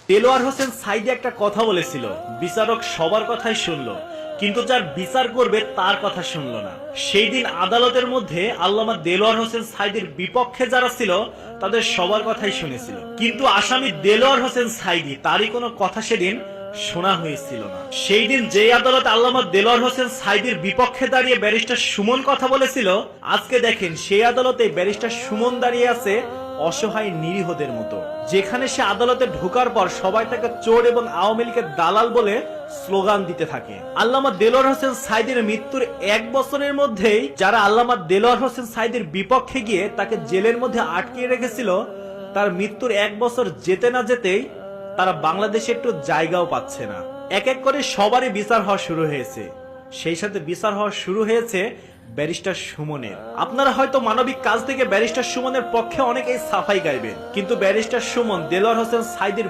দেলোয়ার হোসেন সাইদি একটা কথা বলেছিল, বিচারক সবার কথাই শুনলো, কিন্তু যার বিচার করবে তার কথা শুনলো না। সেই দিন আদালতের মধ্যে আল্লামা দেলোয়ার হোসেন সাইদির বিপক্ষে যারা ছিল তাদের সবার কথাই শুনেছিল, কিন্তু আসামি দেলোয়ার হোসেন সাইদি তারই কোনো কথা সেদিন শোনা হয়েছিল না। সেই দিন যে আদালত আল্লামা দেলোয়ার হোসেন সাইদির বিপক্ষে দাঁড়িয়ে ব্যারিস্টার সুমন কথা বলেছিল, আজকে দেখেন সেই আদালতে ব্যারিস্টার সুমন দাঁড়িয়ে আছে অসহায় নিরীহদের মতো। যেখানে সে আদালতে ঢোকার পর সবাই তাকে চোর এবং আওয়ামী লীগের দালাল বলে স্লোগান দিতে থাকে। আল্লামা দেলোয়ার হোসেন সাইদির মৃত্যুর 1 বছরের মধ্যেই যারা আল্লামা দেলোয়ার হোসেন সাইদির বিপক্ষে গিয়ে তাকে জেলের মধ্যে আটকে রেখেছিল, তার মৃত্যুর 1 বছর যেতে না যেতেই তারা বাংলাদেশে একটু জায়গাও পাচ্ছে না। এক এক করে সবারই বিচার হওয়া শুরু হয়েছে, সেই সাথে বিচার হওয়া শুরু হয়েছে ব্যারিস্টার সুমনের। আপনারা হয়তো মানবিক কাজ থেকে ব্যারিস্টার সুমনের পক্ষে অনেকেই সাফাই গাইবেন, কিন্তু ব্যারিস্টার সুমন দেলোয়ার হোসেন সাইদির